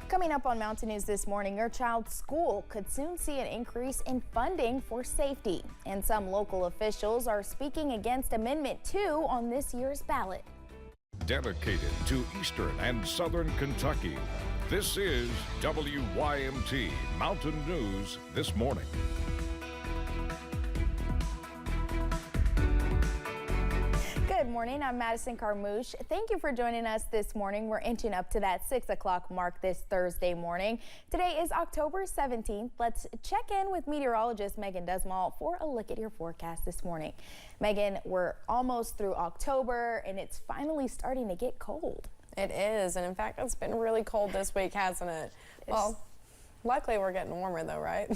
Coming up on Mountain News this morning, your child's school could soon see an increase in funding for safety. And some local officials are speaking against Amendment 2 on this year's ballot. Dedicated to Eastern and Southern Kentucky, this is WYMT Mountain News this morning. Good morning, I'm Madison Carmouche. Thank you for joining us this morning. We're inching up to that 6 o'clock mark this Thursday morning. Today is October 17th. Let's check in with meteorologist Megan Desmal for a look at your forecast this morning. Megan, we're almost through October and it's finally starting to get cold. It is, and in fact, it's been really cold this week, hasn't it? Well, luckily we're getting warmer though, right?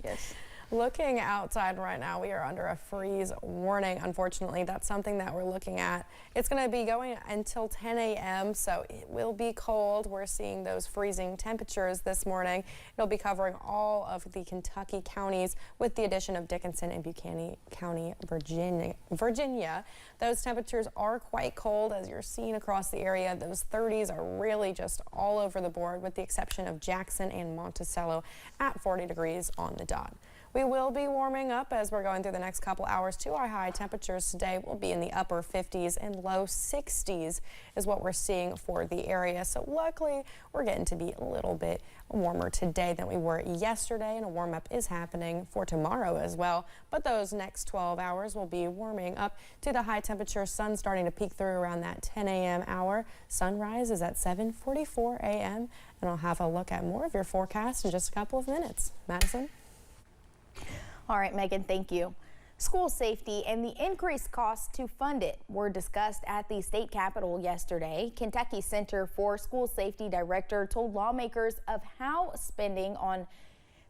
Yes. Looking outside right now, we are under a freeze warning. Unfortunately, that's something that we're looking at. It's going to be going until 10 a.m., so it will be cold. We're seeing those freezing temperatures this morning. It'll be covering all of the Kentucky counties with the addition of Dickinson and Buchanan County, Virginia. Those temperatures are quite cold, as you're seeing across the area. Those 30s are really just all over the board, with the exception of Jackson and Monticello at 40 degrees on the dot. We will be warming up as we're going through the next couple hours too. Our high temperatures today will be in the upper 50s and low 60s is what we're seeing for the area. So luckily, we're getting to be a little bit warmer today than we were yesterday, and a warm up is happening for tomorrow as well. But those next 12 hours will be warming up to the high temperature. Sun starting to peek through around that 10 a.m. hour. Sunrise is at 7:44 a.m. and I'll have a look at more of your forecast in just a couple of minutes. Madison? All right, Megan, thank you. School safety and the increased costs to fund it were discussed at the state capitol yesterday. Kentucky Center for School Safety Director told lawmakers of how spending on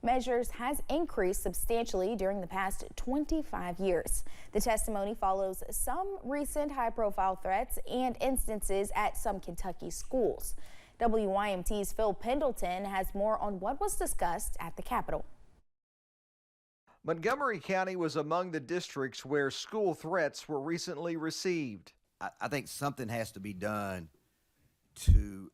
measures has increased substantially during the past 25 years. The testimony follows some recent high-profile threats and instances at some Kentucky schools. WYMT's Phil Pendleton has more on what was discussed at the Capitol. Montgomery County was among the districts where school threats were recently received. I think something has to be done to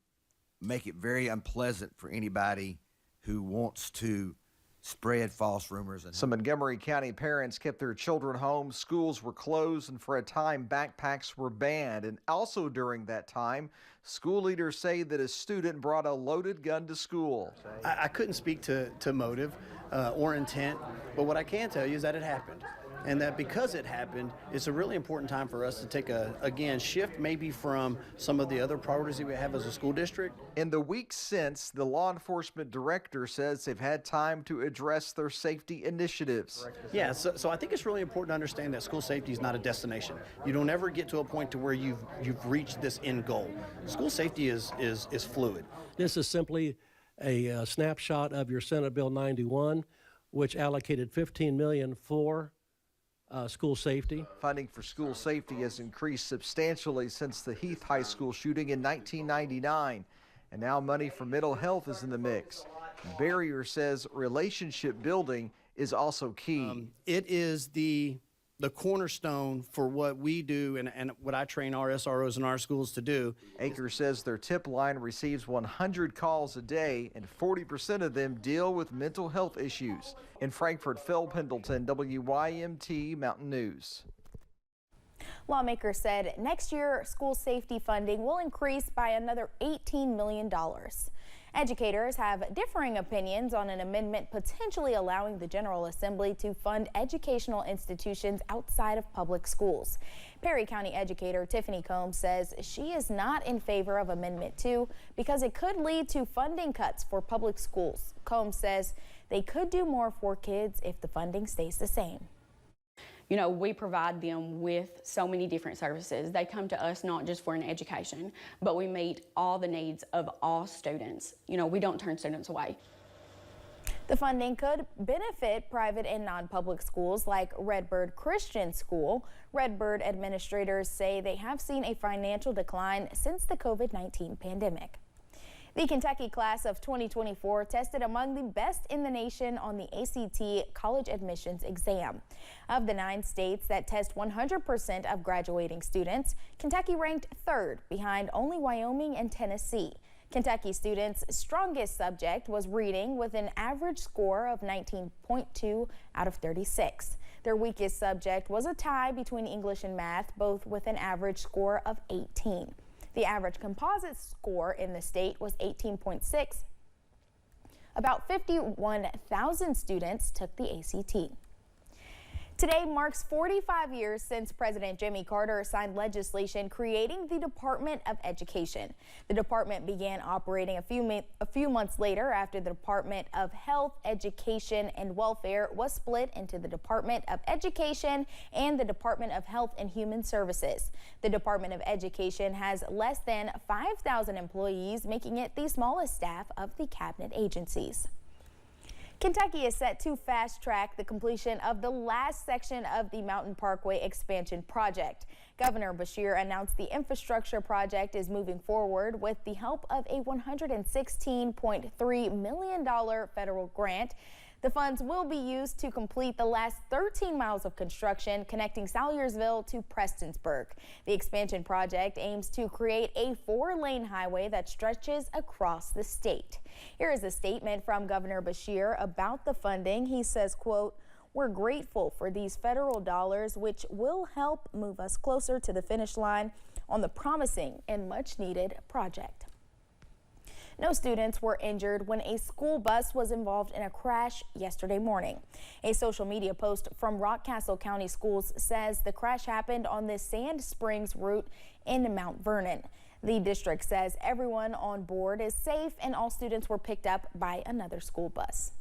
make it very unpleasant for anybody who wants to spread false rumors. Some Montgomery County parents kept their children home, schools were closed, and for a time backpacks were banned. And also during that time, school leaders say that a student brought a loaded gun to school. I couldn't speak to motive or intent, but what I can tell you is that it happened. And that because it happened, it's a really important time for us to take again, shift maybe from some of the other priorities that we have as a school district. In the weeks since, the law enforcement director says they've had time to address their safety initiatives. Yeah, so I think it's really important to understand that school safety is not a destination. You don't ever get to a point to where you've reached this end goal. School safety is fluid. This is simply a snapshot of your Senate Bill 91, which allocated $15 million for school safety. Funding for school safety has increased substantially since the Heath High School shooting in 1999, and now money for mental health is in the mix. Barrier says relationship building is also key. It is the cornerstone for what we do and what I train our SROs in our schools to do. Akers says their tip line receives 100 calls a day, and 40% of them deal with mental health issues. In Frankfort, Phil Pendleton, WYMT Mountain News. Lawmakers said next year school safety funding will increase by another $18 million. Educators have differing opinions on an amendment potentially allowing the General Assembly to fund educational institutions outside of public schools. Perry County educator Tiffany Combs says she is not in favor of Amendment 2 because it could lead to funding cuts for public schools. Combs says they could do more for kids if the funding stays the same. You know, we provide them with so many different services. They come to us not just for an education, but we meet all the needs of all students. You know, we don't turn students away. The funding could benefit private and non-public schools like Redbird Christian School. Redbird administrators say they have seen a financial decline since the COVID-19 pandemic. The Kentucky class of 2024 tested among the best in the nation on the ACT college admissions exam. Of the 9 states that test 100% of graduating students, Kentucky ranked 3rd behind only Wyoming and Tennessee. Kentucky students' strongest subject was reading with an average score of 19.2 out of 36. Their weakest subject was a tie between English and math, both with an average score of 18. The average composite score in the state was 18.6. About 51,000 students took the ACT. Today marks 45 years since President Jimmy Carter signed legislation creating the Department of Education. The department began operating a few months later after the Department of Health, Education, and Welfare was split into the Department of Education and the Department of Health and Human Services. The Department of Education has less than 5,000 employees, making it the smallest staff of the cabinet agencies. Kentucky is set to fast-track the completion of the last section of the Mountain Parkway expansion project. Governor Beshear announced the infrastructure project is moving forward with the help of a $116.3 million federal grant. The funds will be used to complete the last 13 miles of construction connecting Salyersville to Prestonsburg. The expansion project aims to create a 4-lane highway that stretches across the state. Here is a statement from Governor Beshear about the funding. He says, quote, "We're grateful for these federal dollars, which will help move us closer to the finish line on the promising and much needed project." No students were injured when a school bus was involved in a crash yesterday morning. A social media post from Rockcastle County Schools says the crash happened on the Sand Springs route in Mount Vernon. The district says everyone on board is safe and all students were picked up by another school bus.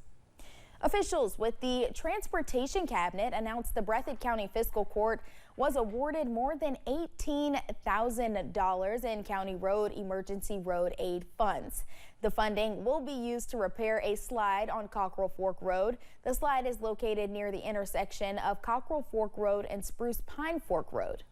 Officials with the Transportation Cabinet announced the Breathitt County Fiscal Court was awarded more than $18,000 in county road emergency road aid funds. The funding will be used to repair a slide on Cockrell Fork Road. The slide is located near the intersection of Cockrell Fork Road and Spruce Pine Fork Road.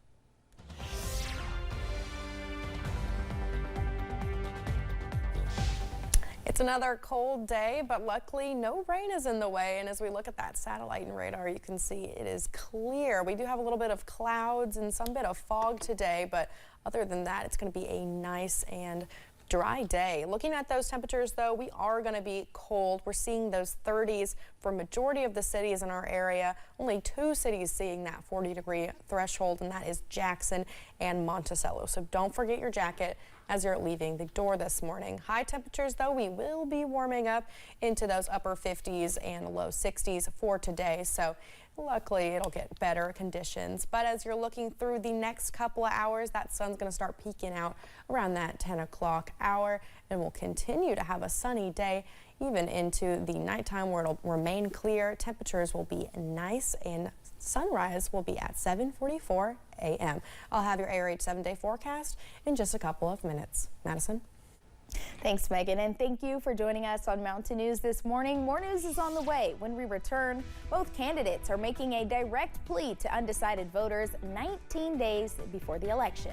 It's another cold day, but luckily no rain is in the way. And as we look at that satellite and radar, you can see it is clear. We do have a little bit of clouds and some bit of fog today, but other than that, it's going to be a nice and dry day. Looking at those temperatures, though, we are going to be cold. We're seeing those 30s for majority of the cities in our area. Only 2 cities seeing that 40-degree threshold, and that is Jackson and Monticello. So don't forget your jacket as you're leaving the door this morning. High temperatures, though, we will be warming up into those upper 50s and low 60s for today. So luckily, it'll get better conditions. But as you're looking through the next couple of hours, that sun's going to start peeking out around that 10 o'clock hour, and we'll continue to have a sunny day even into the nighttime where it'll remain clear. Temperatures will be nice and sunrise will be at 7:44 a.m. I'll have your ARH 7-day forecast in just a couple of minutes. Madison? Thanks, Megan, and thank you for joining us on Mountain News this morning. More news is on the way. When we return, both candidates are making a direct plea to undecided voters 19 days before the election.